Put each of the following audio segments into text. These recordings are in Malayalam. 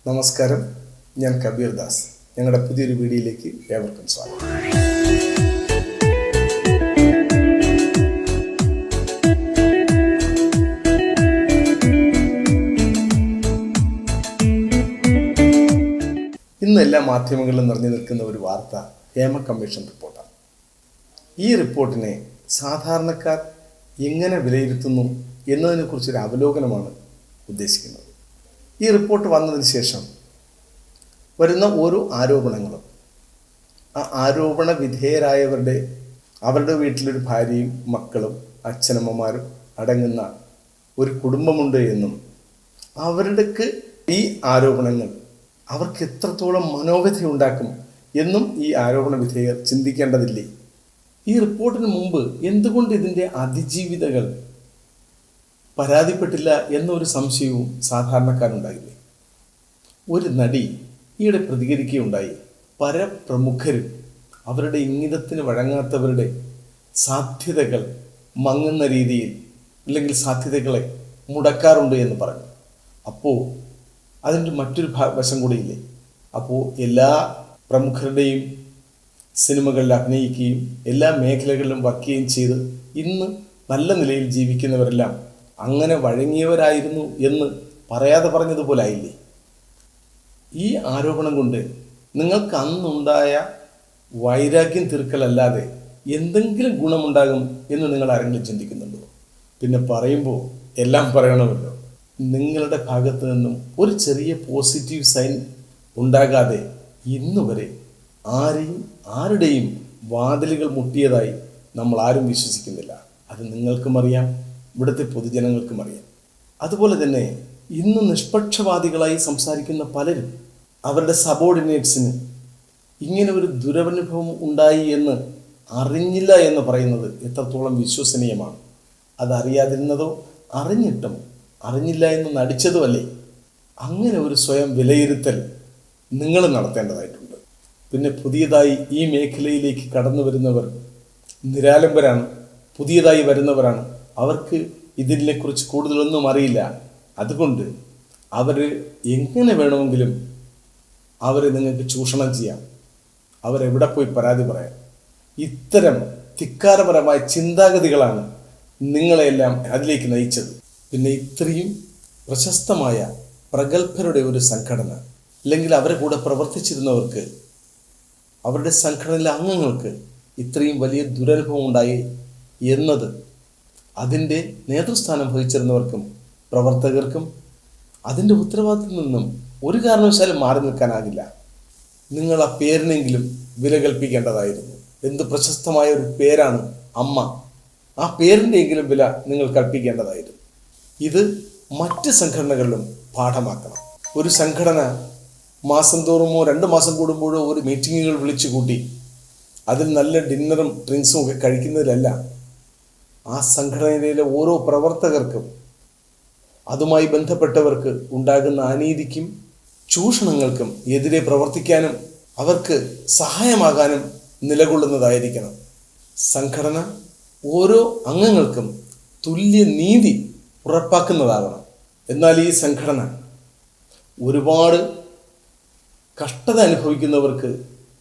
നമസ്കാരം, ഞാൻ കബീർ ദാസ്. ഞങ്ങളുടെ പുതിയൊരു വീഡിയോയിലേക്ക് ഏവർക്കും സ്വാഗതം. ഇന്ന് എല്ലാ മാധ്യമങ്ങളിലും നിറഞ്ഞു നിൽക്കുന്ന ഒരു വാർത്ത ഹേമ കമ്മീഷൻ റിപ്പോർട്ടാണ്. ഈ റിപ്പോർട്ടിനെ സാധാരണക്കാർ എങ്ങനെ വിലയിരുത്തുന്നു എന്നതിനെക്കുറിച്ചൊരു അവലോകനമാണ് ഉദ്ദേശിക്കുന്നത്. ഈ റിപ്പോർട്ട് വന്നതിന് ശേഷം വരുന്ന ഓരോ ആരോപണങ്ങളും ആ ആരോപണ വിധേയരായവരുടെ അവരുടെ വീട്ടിലൊരു ഭാര്യയും മക്കളും അച്ഛനമ്മമാരും അടങ്ങുന്ന ഒരു കുടുംബമുണ്ട് എന്നും അവരുടെക്ക് ഈ ആരോപണങ്ങൾ അവർക്ക് എത്രത്തോളം മനോവ്യഥ ഉണ്ടാക്കും എന്നും ഈ ആരോപണ വിധേയർ ചിന്തിക്കേണ്ടതില്ലേ? ഈ റിപ്പോർട്ടിന് മുമ്പ് എന്തുകൊണ്ട് ഇതിൻ്റെ അതിജീവിതകൾ പരാതിപ്പെട്ടില്ല എന്നൊരു സംശയവും സാധാരണക്കാരുണ്ടായില്ലേ? ഒരു നടി ഈയിടെ പ്രതികരിക്കുകയുണ്ടായി. പല പ്രമുഖരും അവരുടെ ഇംഗിതത്തിന് വഴങ്ങാത്തവരുടെ സാധ്യതകൾ മങ്ങുന്ന രീതിയിൽ അല്ലെങ്കിൽ സാധ്യതകളെ മുടക്കാറുണ്ട് എന്ന് പറഞ്ഞു. അപ്പോൾ അതിൻ്റെ മറ്റൊരു വശം കൂടിയില്ലേ? അപ്പോൾ എല്ലാ പ്രമുഖരുടെയും സിനിമകളിൽ അഭിനയിക്കുകയും എല്ലാ മേഖലകളിലും വർക്ക് ചെയ്യുകയും ചെയ്ത് ഇന്ന് നല്ല നിലയിൽ ജീവിക്കുന്നവരെല്ലാം അങ്ങനെ വഴങ്ങിയവരായിരുന്നു എന്ന് പറയാതെ പറഞ്ഞതുപോലെ ആയില്ലേ? ഈ ആരോപണം കൊണ്ട് നിങ്ങൾക്ക് അന്നുണ്ടായ വൈരാഗ്യം തീർക്കലല്ലാതെ എന്തെങ്കിലും ഗുണമുണ്ടാകും എന്ന് നിങ്ങൾ ആരെങ്കിലും ചിന്തിക്കുന്നുണ്ടോ? പിന്നെ പറയുമ്പോൾ എല്ലാം പറയണമല്ലോ. നിങ്ങളുടെ ഭാഗത്ത് നിന്നും ഒരു ചെറിയ പോസിറ്റീവ് സൈൻ ഉണ്ടാകാതെ ഇന്നുവരെ ആരുടെയും വാതിലുകൾ മുട്ടിയതായി നമ്മൾ ആരും വിശ്വസിക്കുന്നില്ല. അത് നിങ്ങൾക്കും അറിയാം, ഇവിടുത്തെ പൊതുജനങ്ങൾക്കും അറിയാം. അതുപോലെ തന്നെ ഇന്ന് നിഷ്പക്ഷവാദികളായി സംസാരിക്കുന്ന പലരും അവരുടെ സബോർഡിനേറ്റ്സിന് ഇങ്ങനെ ഒരു ദുരനുഭവം ഉണ്ടായി എന്ന് അറിഞ്ഞില്ല എന്ന് പറയുന്നത് എത്രത്തോളം വിശ്വസനീയമാണ്? അതറിയാതിരുന്നതോ അറിഞ്ഞിട്ടും അറിഞ്ഞില്ല എന്ന് നടിച്ചതുമല്ലേ? അങ്ങനെ ഒരു സ്വയം വിലയിരുത്തൽ നിങ്ങൾ നടത്തേണ്ടതായിട്ടുണ്ട്. പിന്നെ പുതിയതായി ഈ മേഖലയിലേക്ക് കടന്നു വരുന്നവർ നിരാലംബരാണ്, പുതിയതായി വരുന്നവരാണ്. അവർക്ക് ഇതിനെക്കുറിച്ച് കൂടുതലൊന്നും അറിയില്ല. അതുകൊണ്ട് അവർ എങ്ങനെ വേണമെങ്കിലും അവരെ നിങ്ങൾക്ക് ചൂഷണം ചെയ്യാം, അവരെവിടെ പോയി പരാതി പറയാം. ഇത്തരം ധിക്കാരപരമായ ചിന്താഗതികളാണ് നിങ്ങളെല്ലാം അതിലേക്ക് നയിച്ചത്. പിന്നെ ഇത്രയും പ്രശസ്തമായ പ്രഗത്ഭരുടെ ഒരു സംഘടന അല്ലെങ്കിൽ അവരെ കൂടെ പ്രവർത്തിച്ചിരുന്നവർക്ക്, അവരുടെ സംഘടനയിലെ അംഗങ്ങൾക്ക് ഇത്രയും വലിയ ദുരനുഭവം ഉണ്ടായി എന്നത് അതിൻ്റെ നേതൃസ്ഥാനം വഹിച്ചിരുന്നവർക്കും പ്രവർത്തകർക്കും അതിൻ്റെ ഉത്തരവാദിത്തത്തിൽ നിന്നും ഒരു കാരണവശാലും മാറി നിൽക്കാനാകില്ല. നിങ്ങൾ ആ പേരിനെങ്കിലും വില കൽപ്പിക്കേണ്ടതായിരുന്നു. എന്ത് പ്രശസ്തമായ ഒരു പേരാണ് അമ്മ. ആ പേരിൻ്റെയെങ്കിലും വില നിങ്ങൾ കൽപ്പിക്കേണ്ടതായിരുന്നു. ഇത് മറ്റ് സംഘടനകളിലും പാഠമാക്കണം. ഒരു സംഘടന മാസം തോറുമോ 2 മാസം കൂടുമ്പോഴോ ഒരു മീറ്റിങ്ങുകൾ വിളിച്ചു കൂട്ടി അതിൽ നല്ല ഡിന്നറും ഡ്രിങ്ക്സും ഒക്കെ കഴിക്കുന്നതിലല്ല ആ സംഘടനയിലെ ഓരോ പ്രവർത്തകർക്കും അതുമായി ബന്ധപ്പെട്ടവർക്ക് ഉണ്ടാകുന്ന അനീതിക്കും ചൂഷണങ്ങൾക്കും എതിരെ പ്രവർത്തിക്കാനും അവർക്ക് സഹായമാകാനും നിലകൊള്ളുന്നതായിരിക്കണം. സംഘടന ഓരോ അംഗങ്ങൾക്കും തുല്യ നീതി ഉറപ്പാക്കുന്നതാകണം. എന്നാൽ ഈ സംഘടന ഒരുപാട് കഷ്ടത അനുഭവിക്കുന്നവർക്ക്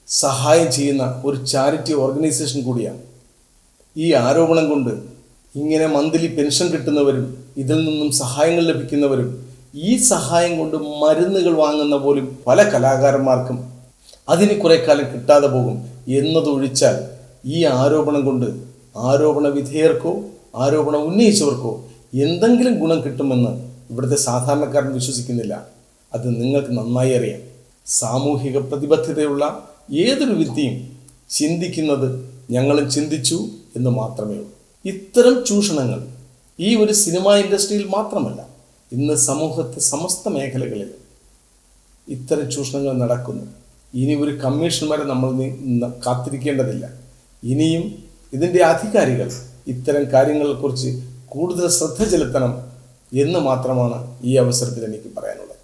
സഹായം ചെയ്യുന്ന ഒരു ചാരിറ്റി ഓർഗനൈസേഷൻ കൂടിയാണ്. ഈ ആരോപണം കൊണ്ട് ഇങ്ങനെ മന്ത്ലി പെൻഷൻ കിട്ടുന്നവരും ഇതിൽ നിന്നും സഹായങ്ങൾ ലഭിക്കുന്നവരും ഈ സഹായം കൊണ്ട് മരുന്നുകൾ വാങ്ങുന്ന പോലും പല കലാകാരന്മാർക്കും അതിന് കുറെ കാലം കിട്ടാതെ പോകും എന്നതൊഴിച്ചാൽ ഈ ആരോപണം കൊണ്ട് ആരോപണ വിധേയർക്കോ ആരോപണം ഉന്നയിച്ചവർക്കോ എന്തെങ്കിലും ഗുണം കിട്ടുമെന്ന് ഇവിടുത്തെ സാധാരണക്കാരൻ വിശ്വസിക്കുന്നില്ല. അത് നിങ്ങൾക്ക് നന്നായി അറിയാം. സാമൂഹിക പ്രതിബദ്ധതയുള്ള ഏതൊരു വ്യക്തിയും ചിന്തിക്കുന്നത് ഞങ്ങളും ചിന്തിച്ചു എന്ന് മാത്രമേ ഉള്ളൂ. ഇത്തരം ചൂഷണങ്ങൾ ഈ ഒരു സിനിമാ ഇൻഡസ്ട്രിയിൽ മാത്രമല്ല, ഇന്ന് സമൂഹത്തെ സമസ്ത മേഖലകളിൽ ഇത്തരം ചൂഷണങ്ങൾ നടക്കുന്നു. ഇനി ഒരു കമ്മീഷൻ വരെ നമ്മൾ കാത്തിരിക്കേണ്ടതില്ല. ഇനിയും ഇതിൻ്റെ അധികാരികൾ ഇത്തരം കാര്യങ്ങളെക്കുറിച്ച് കൂടുതൽ ശ്രദ്ധ ചെലുത്തണം എന്ന് മാത്രമാണ് ഈ അവസരത്തിൽ എനിക്ക് പറയാനുള്ളത്.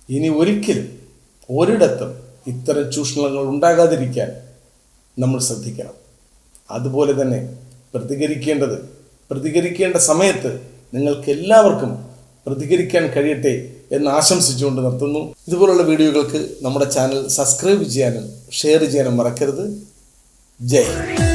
ഇനി ഒരിക്കലും ഒരിടത്തും ഇത്തരം ചൂഷണങ്ങൾ ഉണ്ടാകാതിരിക്കാൻ നമ്മൾ ശ്രദ്ധിക്കണം. അതുപോലെ തന്നെ പ്രതികരിക്കേണ്ട സമയത്ത് നിങ്ങൾക്ക് എല്ലാവർക്കും പ്രതികരിക്കാൻ കഴിയട്ടെ എന്ന് ആശംസിച്ചുകൊണ്ട് നിർത്തുന്നു. ഇതുപോലുള്ള വീഡിയോകൾക്ക് നമ്മുടെ ചാനൽ സബ്സ്ക്രൈബ് ചെയ്യാനും ഷെയർ ചെയ്യാനും മറക്കരുത്. ജയ് ഹിന്ദ്.